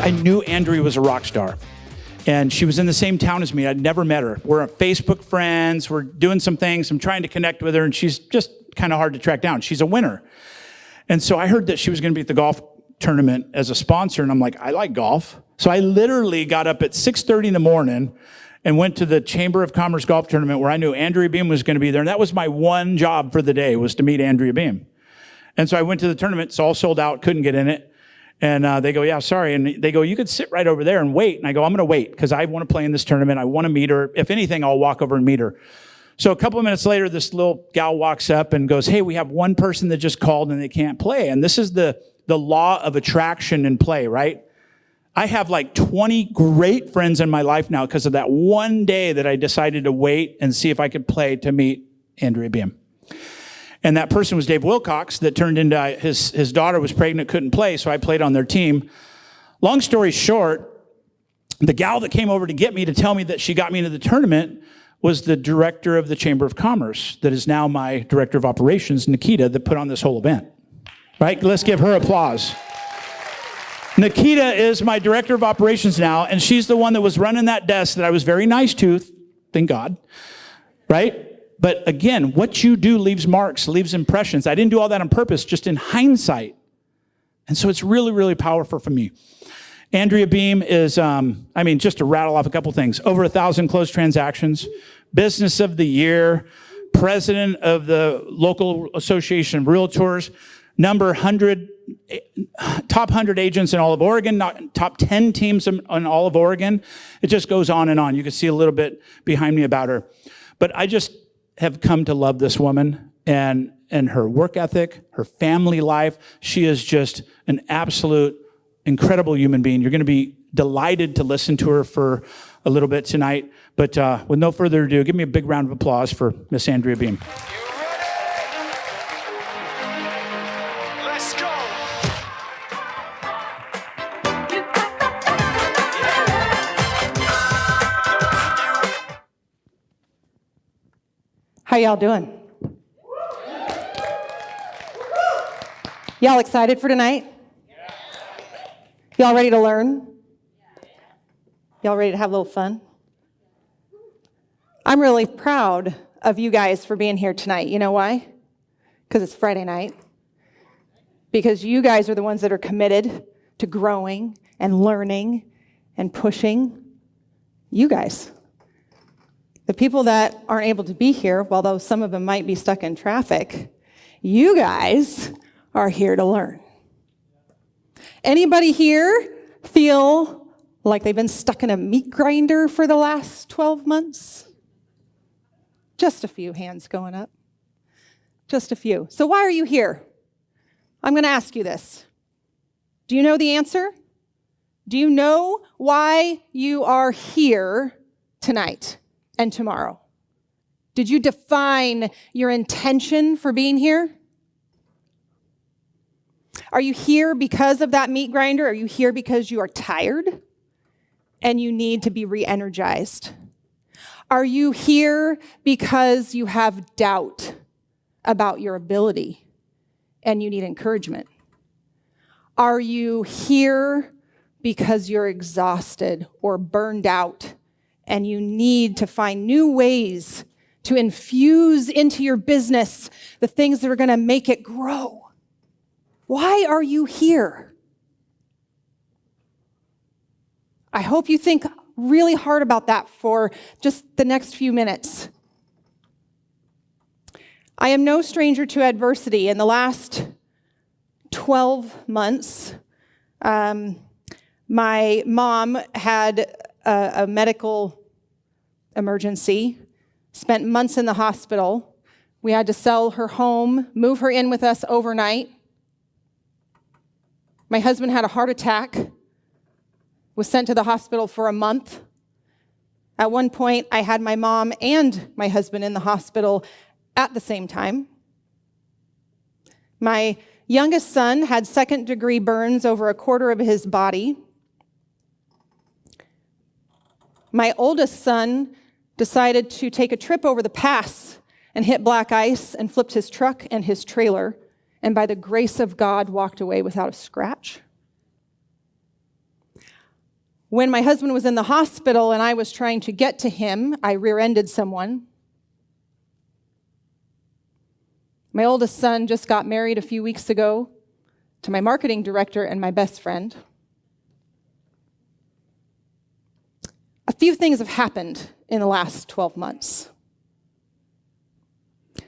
I knew Andrea was a rock star. And she was in the same town as me. I'd never met her. We're Facebook friends. We're doing some things. I'm trying to connect with her, and she's just kind of hard to track down. She's a winner. And so I heard that she was going to be at the golf tournament as a sponsor, and I'm like, I like golf. So I literally got up at 6:30 in the morning and went to the Chamber of Commerce golf tournament where I knew Andrea Beem was going to be there. And that was my one job for the day, was to meet Andrea Beem. And so I went to the tournament. It's all sold out. Couldn't get in it. And they go, yeah, sorry. And they go, you could sit right over there and wait. And I go, I'm going to wait because I want to play in this tournament. I want to meet her. If anything, I'll walk over and meet her. So a couple of minutes later, this little gal walks up and goes, hey, we have one person that just called and they can't play. And this is the law of attraction in play, right? I have like 20 great friends in my life now because of that one day that I decided to wait and see if I could play to meet Andrea Beem. And that person was Dave Wilcox that turned into his daughter was pregnant, couldn't play, so I played on their team. Long story short, the gal that came over to get me to tell me that she got me into the tournament was the director of the Chamber of Commerce that is now my director of operations, Nikita, that put on this whole event. Right? Let's give her applause. Nikita is my director of operations now, and she's the one that was running that desk that I was very nice to, thank God, right? But again, what you do leaves marks, leaves impressions. I didn't do all that on purpose, just in hindsight. And so it's really, really powerful for me. Andrea Beem is, just to rattle off a couple things, over 1,000 closed transactions, Business of the Year, president of the local association of realtors, top 100 agents in all of Oregon, top 10 teams in all of Oregon. It just goes on and on. You can see a little bit behind me about her. But I just have come to love this woman and her work ethic, her family life. She is just an absolute incredible human being. You're going to be delighted to listen to her for a little bit tonight. But with no further ado, give me a big round of applause for Miss Andrea Beem. Let's go. How y'all doing? Y'all excited for tonight? Y'all ready to learn? Y'all ready to have a little fun? I'm really proud of you guys for being here tonight. You know why? Because it's Friday night. Because you guys are the ones that are committed to growing and learning and pushing. You guys. The people that aren't able to be here, although some of them might be stuck in traffic, you guys are here to learn. Anybody here feel like they've been stuck in a meat grinder for the last 12 months? Just a few hands going up. Just a few. So why are you here? I'm going to ask you this. Do you know the answer? Do you know why you are here tonight and tomorrow? Did you define your intention for being here? Are you here because of that meat grinder? Are you here because you are tired and you need to be re-energized? Are you here because you have doubt about your ability and you need encouragement? Are you here because you're exhausted or burned out and you need to find new ways to infuse into your business the things that are going to make it grow? Why are you here? I hope you think really hard about that for just the next few minutes. I am no stranger to adversity. In the last 12 months, my mom had a medical emergency, spent months in the hospital. We had to sell her home, move her in with us overnight. My husband had a heart attack, was sent to the hospital for a month. At one point, I had my mom and my husband in the hospital at the same time. My youngest son had second-degree burns over a quarter of his body. My oldest son decided to take a trip over the pass and hit black ice and flipped his truck and his trailer, and by the grace of God, walked away without a scratch. When my husband was in the hospital and I was trying to get to him, I rear-ended someone. My oldest son just got married a few weeks ago to my marketing director and my best friend. A few things have happened in the last 12 months.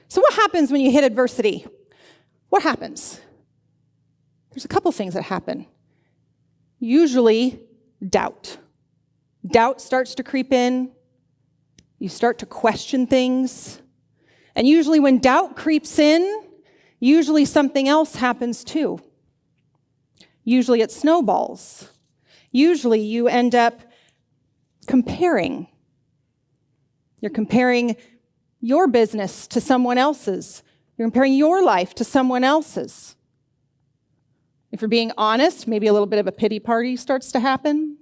So what happens when you hit adversity? What happens? There's a couple things that happen. Usually, doubt. Doubt starts to creep in. You start to question things. And usually when doubt creeps in, usually something else happens too. Usually it snowballs. Usually you end up comparing. You're comparing your business to someone else's. You're comparing your life to someone else's. If you're being honest, maybe a little bit of a pity party starts to happen.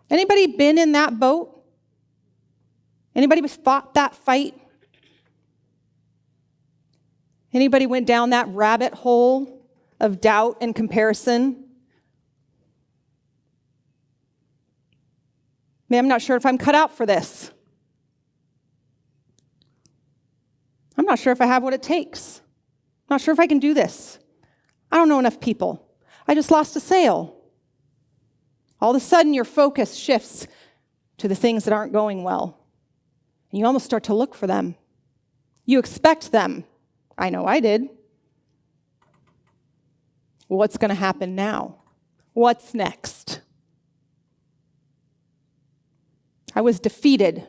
Anybody been in that boat? Anybody fought that fight? Anybody went down that rabbit hole of doubt and comparison? Man, I'm not sure if I'm cut out for this. I'm not sure if I have what it takes. I'm not sure if I can do this. I don't know enough people. I just lost a sale. All of a sudden, your focus shifts to the things that aren't going well. And you almost start to look for them. You expect them. I know I did. What's going to happen now? What's next? I was defeated.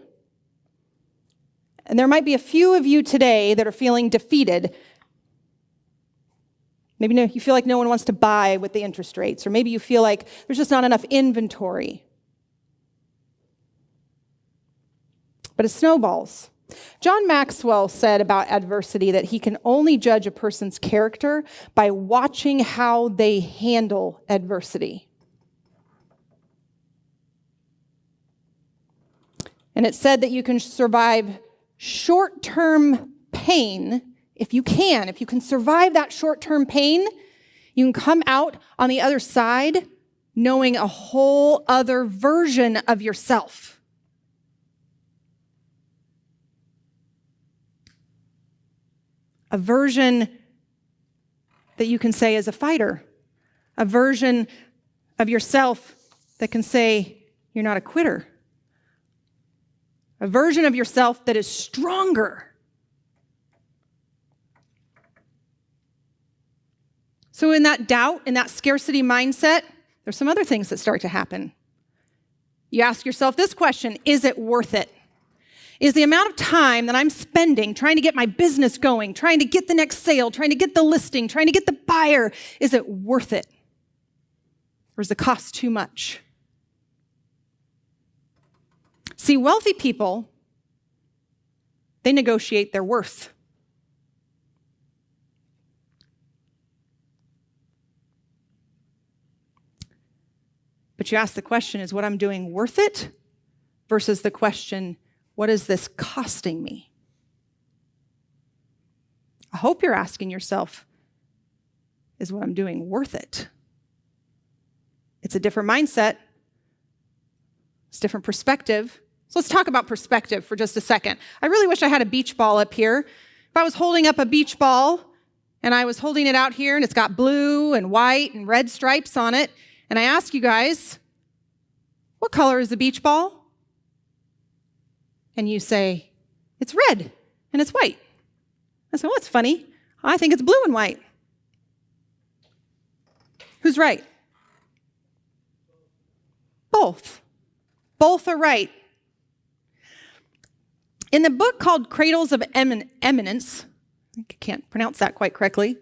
And there might be a few of you today that are feeling defeated. Maybe you feel like no one wants to buy with the interest rates, or maybe you feel like there's just not enough inventory. But it snowballs. John Maxwell said about adversity that he can only judge a person's character by watching how they handle adversity. And it said that you can survive short-term pain. If you can survive that short-term pain, you can come out on the other side knowing a whole other version of yourself. A version that you can say is a fighter. A version of yourself that can say you're not a quitter. A version of yourself that is stronger. So in that doubt, in that scarcity mindset, there's some other things that start to happen. You ask yourself this question: is it worth it? Is the amount of time that I'm spending trying to get my business going, trying to get the next sale, trying to get the listing, trying to get the buyer, is it worth it? Or is the cost too much? See, wealthy people, they negotiate their worth. But you ask the question, is what I'm doing worth it? Versus the question, what is this costing me? I hope you're asking yourself, is what I'm doing worth it? It's a different mindset. It's a different perspective. So let's talk about perspective for just a second. I really wish I had a beach ball up here. If I was holding up a beach ball and I was holding it out here and it's got blue and white and red stripes on it, and I ask you guys, what color is the beach ball? And you say, it's red and it's white. I say, well, that's funny. I think it's blue and white. Who's right? Both. Both are right. In the book called Cradles of Eminence, I can't pronounce that quite correctly,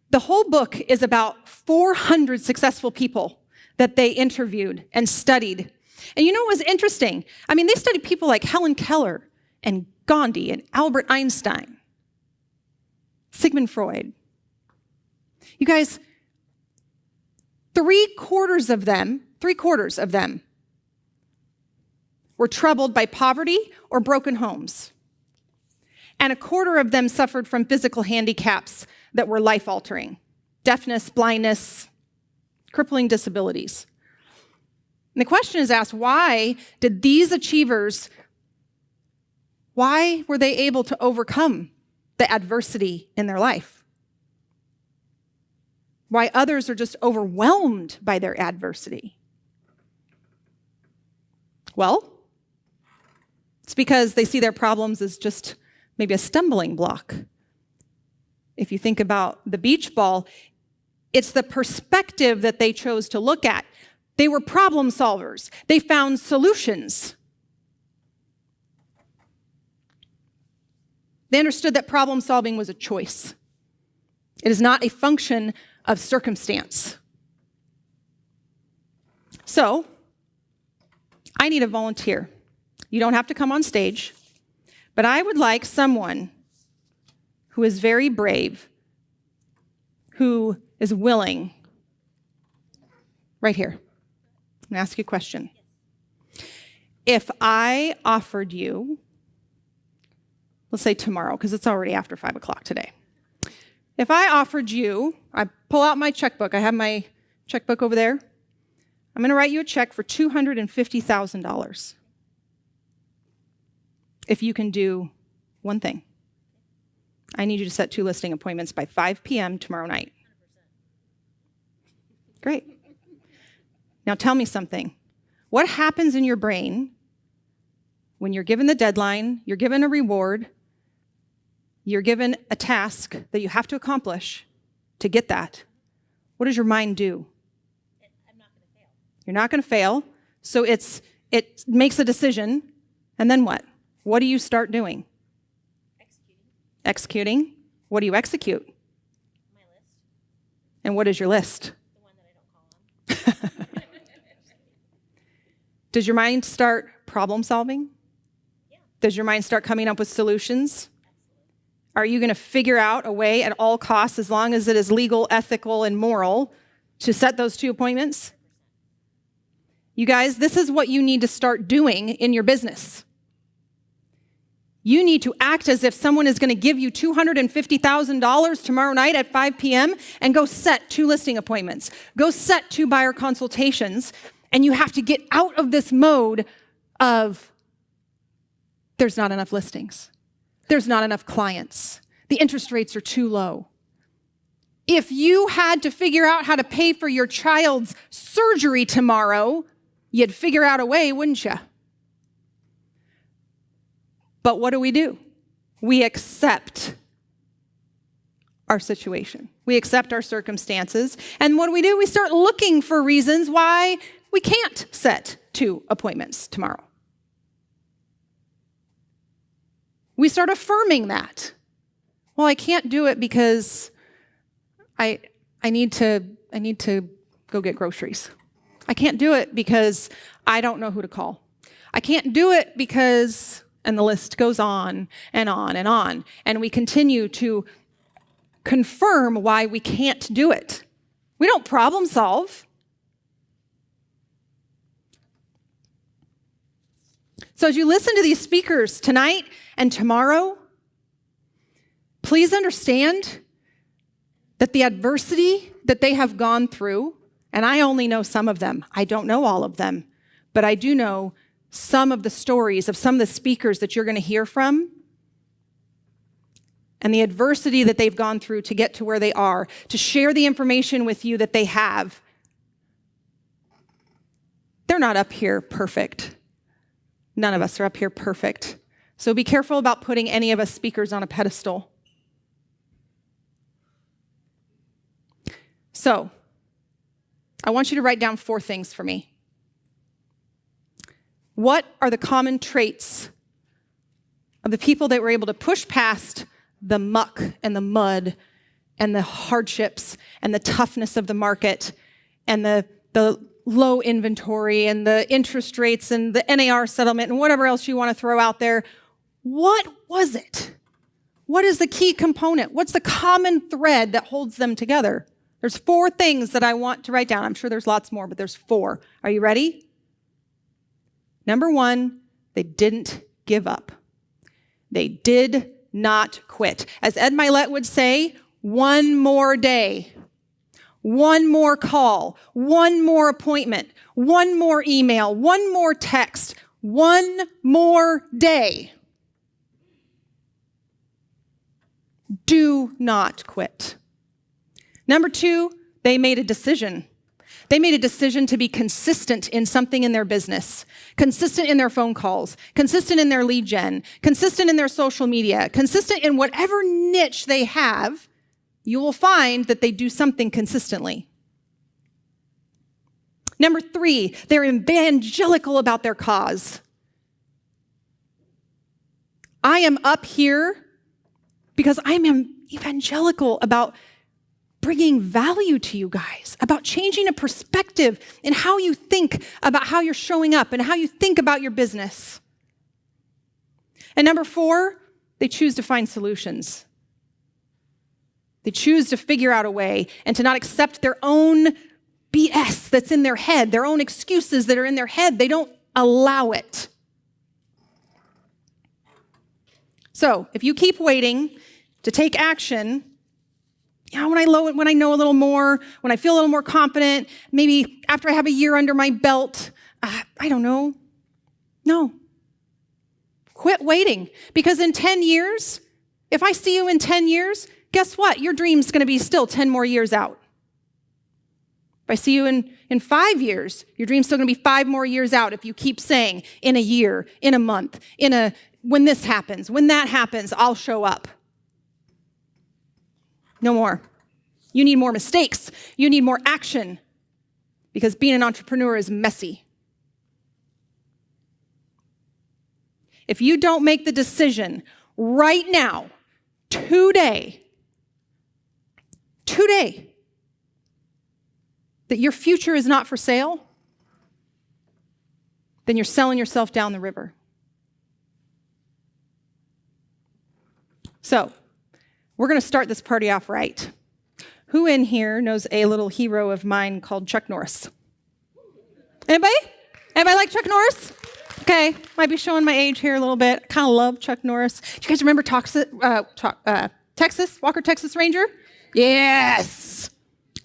the whole book is about 400 successful people that they interviewed and studied. And you know what was interesting? I mean, they studied people like Helen Keller and Gandhi and Albert Einstein, Sigmund Freud. You guys, three quarters of them were troubled by poverty or broken homes. And a quarter of them suffered from physical handicaps that were life-altering. Deafness, blindness, crippling disabilities. And the question is asked, why did these achievers, why were they able to overcome the adversity in their life? Why others are just overwhelmed by their adversity? Well, it's because they see their problems as just maybe a stumbling block. If you think about the beach ball, it's the perspective that they chose to look at. They were problem solvers. They found solutions. They understood that problem solving was a choice. It is not a function of circumstance. So, I need a volunteer. You don't have to come on stage, but I would like someone who is very brave, who is willing. Right here. I'm going to ask you a question. If I offered you, let's say tomorrow, because it's already after 5 o'clock today. If I offered you, I pull out my checkbook. I have my checkbook over there. I'm going to write you a check for $250,000. If you can do one thing. I need you to set 2 listing appointments by 5 p.m. tomorrow night. Great. Now tell me something. What happens in your brain when you're given the deadline, you're given a reward, you're given a task that you have to accomplish to get that? What does your mind do? I'm not going to fail. You're not going to fail. So it makes a decision. And then what? What do you start doing? Executing. What do you execute? My list. And what is your list? The one that I don't call on. Does your mind start problem solving? Yeah. Does your mind start coming up with solutions? Are you going to figure out a way at all costs, as long as it is legal, ethical, and moral, to set those 2 appointments? You guys, this is what you need to start doing in your business. You need to act as if someone is going to give you $250,000 tomorrow night at 5 p.m. and go set 2 listing appointments. Go set 2 buyer consultations. And you have to get out of this mode of there's not enough listings. There's not enough clients. The interest rates are too low. If you had to figure out how to pay for your child's surgery tomorrow, you'd figure out a way, wouldn't you? But what do? We accept our situation. We accept our circumstances. And what do? We start looking for reasons why we can't set 2 appointments tomorrow. We start affirming that. Well, I can't do it because I need to go get groceries. I can't do it because I don't know who to call. I can't do it because... And the list goes on and on and on. And we continue to confirm why we can't do it. We don't problem solve. So as you listen to these speakers tonight and tomorrow, please understand that the adversity that they have gone through, and I only know some of them. I don't know all of them, but I do know some of the stories of some of the speakers that you're going to hear from, and the adversity that they've gone through to get to where they are, to share the information with you that they have. They're not up here perfect. None of us are up here perfect. So be careful about putting any of us speakers on a pedestal. So, I want you to write down 4 things for me. What are the common traits of the people that were able to push past the muck and the mud and the hardships and the toughness of the market and the low inventory and the interest rates and the NAR settlement and whatever else you want to throw out there? What was it? What is the key component? What's the common thread that holds them together? There's 4 things that I want to write down. I'm sure there's lots more, but there's 4. Are you ready? Number 1, they didn't give up. They did not quit. As Ed Milet would say, one more day. one more call, one more appointment, one more email, one more text, one more day. Do not quit. Number 2, they made a decision. They made a decision to be consistent in something in their business, consistent in their phone calls, consistent in their lead gen, consistent in their social media, consistent in whatever niche they have. You will find that they do something consistently. Number 3, they're evangelical about their cause. I am up here because I am evangelical about bringing value to you guys, about changing a perspective in how you think about how you're showing up and how you think about your business. And number 4, they choose to find solutions. They choose to figure out a way and to not accept their own BS that's in their head, their own excuses that are in their head. They don't allow it. So if you keep waiting to take action, when I know a little more, when I feel a little more confident, maybe after I have a year under my belt, I don't know. No. Quit waiting. Because in 10 years, if I see you in 10 years, guess what? Your dream's going to be still 10 more years out. If I see you in 5 years, your dream's still going to be 5 more years out if you keep saying in a year, in a month, when this happens, when that happens, I'll show up. No more. You need more mistakes. You need more action because being an entrepreneur is messy. If you don't make the decision right now, today, that your future is not for sale, then you're selling yourself down the river. So, we're going to start this party off right. Who in here knows a little hero of mine called Chuck Norris? Anybody? Anybody like Chuck Norris? Okay, might be showing my age here a little bit. I kind of love Chuck Norris. Do you guys remember Texas, Walker, Texas Ranger? Yes!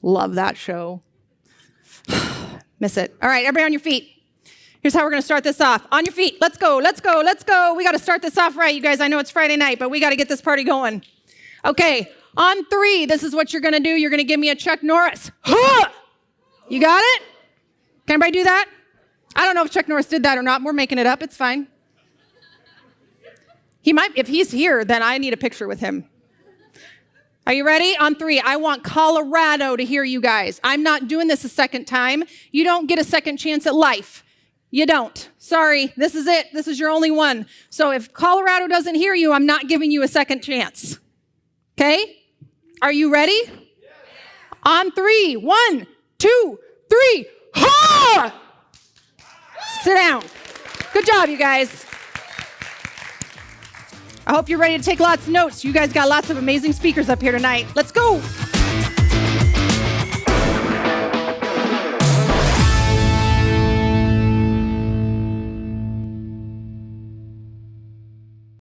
Love that show. Miss it. All right, everybody on your feet. Here's how we're going to start this off. On your feet. Let's go, let's go, let's go. We got to start this off right, you guys. I know it's Friday night, but we got to get this party going. Okay, on 3, this is what you're going to do. You're going to give me a Chuck Norris. Huh! You got it? Can anybody do that? I don't know if Chuck Norris did that or not. We're making it up. It's fine. He might. If he's here, then I need a picture with him. Are you ready? On 3, I want Colorado to hear you guys. I'm not doing this a second time. You don't get a second chance at life. You don't. Sorry, this is it. This is your only one. So if Colorado doesn't hear you, I'm not giving you a second chance. Okay? Are you ready? Yes. On 3, 1, 2, 3. Ha! Sit down. Good job, you guys. I hope you're ready to take lots of notes. You guys got lots of amazing speakers up here tonight. Let's go.